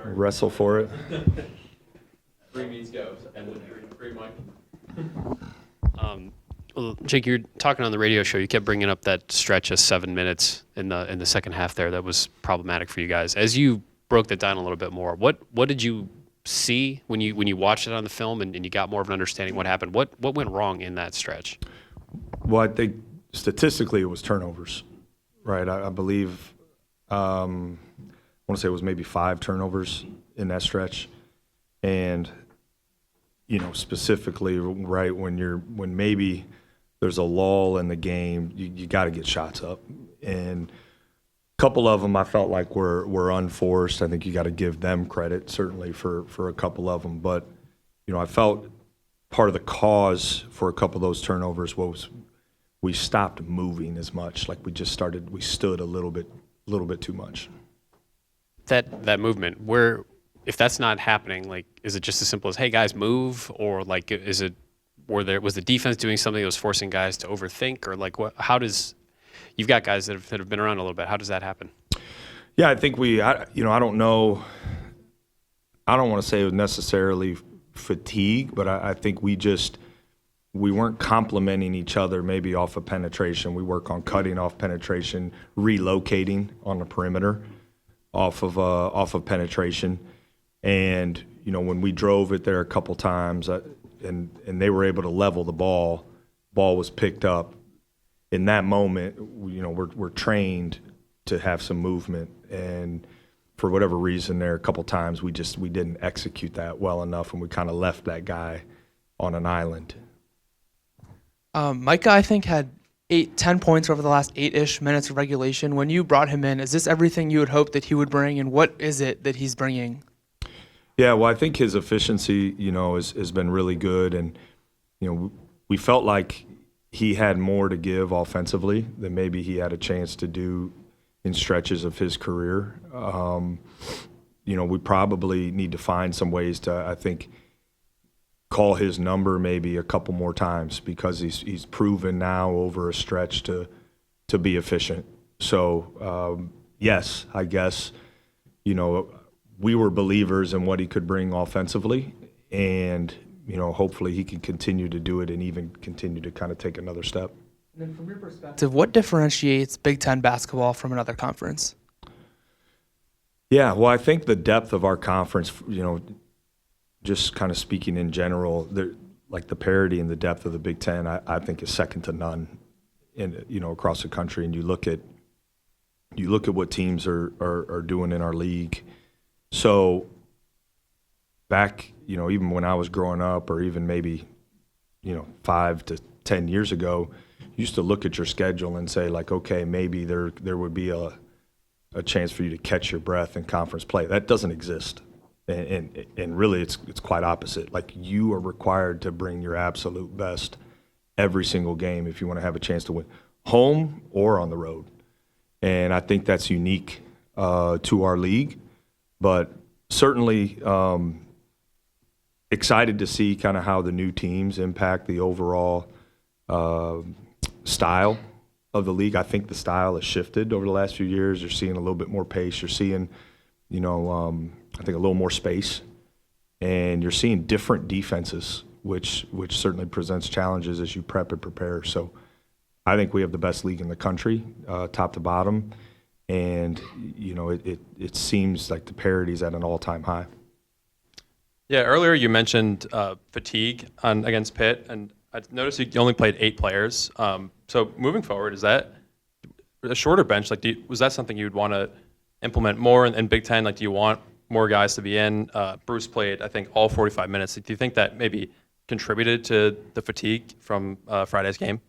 wrestle for it. 3 means go. And three, Mike. Well, Jake, you're talking on the radio show. You kept bringing up that stretch of 7 minutes in the second half there that was problematic for you guys. As you broke that down a little bit more, what did you see when you watched it on the film and you got more of an understanding what happened? What went wrong in that stretch? Well, I think statistically it was turnovers, right? I believe I want to say it was maybe 5 turnovers in that stretch, and specifically, right when maybe there's a lull in the game, you got to get shots up, and a couple of them I felt like were unforced. I think you got to give them credit certainly for a couple of them, but I felt part of the cause for a couple of those turnovers was we stopped moving as much. Like we stood a little bit too much. That movement, if that's not happening, like, is it just as simple as, hey guys, move, or like, was the defense doing something that was forcing guys to overthink, or like what? You've got guys that have been around a little bit. How does that happen? Yeah, I think I don't know. I don't want to say it was necessarily fatigue, but I think we weren't complementing each other maybe off of penetration. We work on cutting off penetration, relocating on the perimeter off of penetration. And, when we drove it there a couple times and they were able to level the ball was picked up. In that moment, we're trained to have some movement. And for whatever reason there, a couple times we didn't execute that well enough, and we kind of left that guy on an island. Micah, I think, had 10 points over the last 8-ish minutes of regulation. When you brought him in, is this everything you would hope that he would bring, and what is it that he's bringing? Yeah, well, I think his efficiency, has been really good, and we felt like he had more to give offensively than maybe he had a chance to do in stretches of his career. We probably need to find some ways to, I think, call his number maybe a couple more times, because he's proven now over a stretch to be efficient. So yes, I guess we were believers in what he could bring offensively, and hopefully he can continue to do it and even continue to kind of take another step. And then from your perspective, what differentiates Big Ten basketball from another conference? Yeah, well, I think the depth of our conference, just kind of speaking in general, like the parity and the depth of the Big Ten, I think is second to none across the country. And you look at what teams are doing in our league. So back, even when I was growing up, or even maybe 5 to 10 years ago, you used to look at your schedule and say, like, okay, maybe there would be a chance for you to catch your breath in conference play. That doesn't exist. And really it's quite opposite. Like, you are required to bring your absolute best every single game if you want to have a chance to win, home or on the road. And I think that's unique to our league, but certainly excited to see kind of how the new teams impact the overall style of the league. I think the style has shifted over the last few years. You're seeing a little bit more pace. You're seeing, I think a little more space, and you're seeing different defenses, which certainly presents challenges as you prep and prepare. So I think we have the best league in the country, top to bottom, and it seems like the parity is at an all-time high. Yeah, earlier you mentioned fatigue against Pitt, and I noticed you only played 8 players. So moving forward, is that a shorter bench? Like, was that something you'd want to implement more in Big Ten? Like, do you want more guys to be in? Bruce played, I think, all 45 minutes. Do you think that maybe contributed to the fatigue from Friday's game?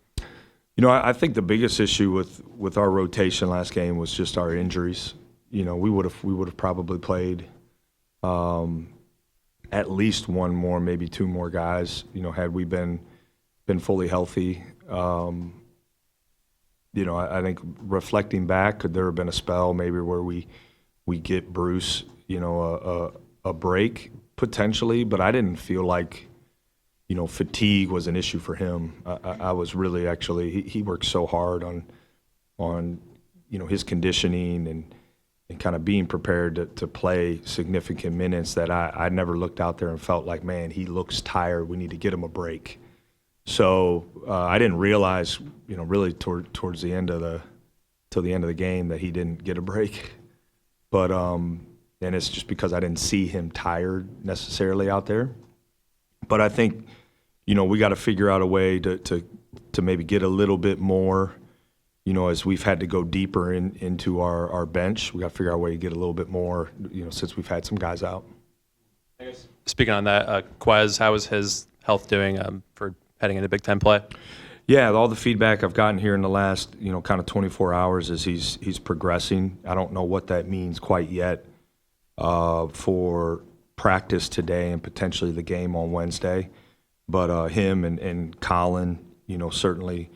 I think the biggest issue with our rotation last game was just our injuries. We would have probably played at least one more, maybe 2 more guys. Had we been fully healthy. I think reflecting back, could there have been a spell maybe where we get Bruce, a break potentially, but I didn't feel like, fatigue was an issue for him. I was really actually, he worked so hard on his conditioning kind of being prepared to play significant minutes that I never looked out there and felt like, man, he looks tired. We need to get him a break. So I didn't realize, really towards the end of the game that he didn't get a break. But and it's just because I didn't see him tired necessarily out there. But I think, we got to figure out a way to maybe get a little bit more, as we've had to go deeper into our bench. We got to figure out a way to get a little bit more, since we've had some guys out. Speaking on that, Quez, how is his health doing for heading into Big Ten play? Yeah, all the feedback I've gotten here in the last, kind of 24 hours is he's progressing. I don't know what that means quite yet for practice today and potentially the game on Wednesday. But him and Colin, certainly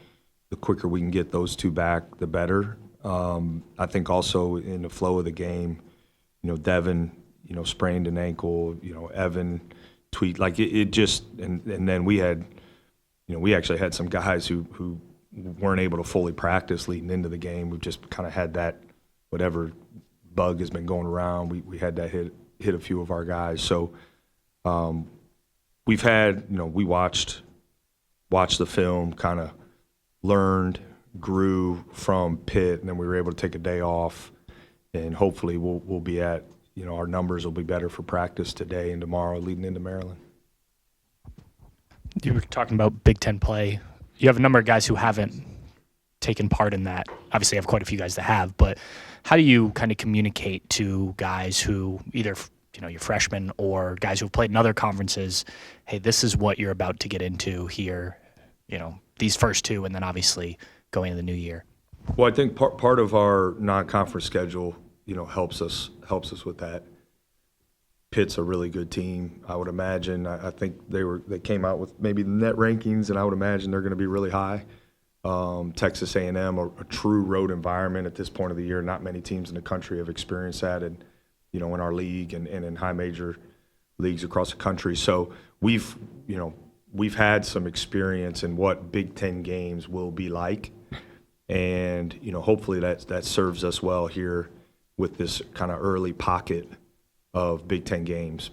the quicker we can get those two back, the better. I think also in the flow of the game, Devin, sprained an ankle, Evan tweaked, like it just, and then we had, we actually had some guys who weren't able to fully practice leading into the game. We've just kind of had that, whatever bug has been going around, we had that hit a few of our guys. So we've had, we watched the film, kind of learned, grew from Pitt, and then we were able to take a day off, and hopefully we'll be at, our numbers will be better for practice today and tomorrow leading into Maryland. You were talking about Big Ten play. You have a number of guys who haven't taken part in that. Obviously, you have quite a few guys that have, but how do you kind of communicate to guys who either, your freshmen or guys who've played in other conferences, hey, this is what you're about to get into here, these first two, and then obviously going into the new year? Well, I think part of our non-conference schedule, helps us with that. Pitt's a really good team, I would imagine. I think they came out with maybe the net rankings, and I would imagine they're going to be really high. Texas A&M, a true road environment at this point of the year. Not many teams in the country have experienced that, and in our league and in high major leagues across the country. So we've had some experience in what Big Ten games will be like, and hopefully that serves us well here with this kind of early pocket of Big Ten games.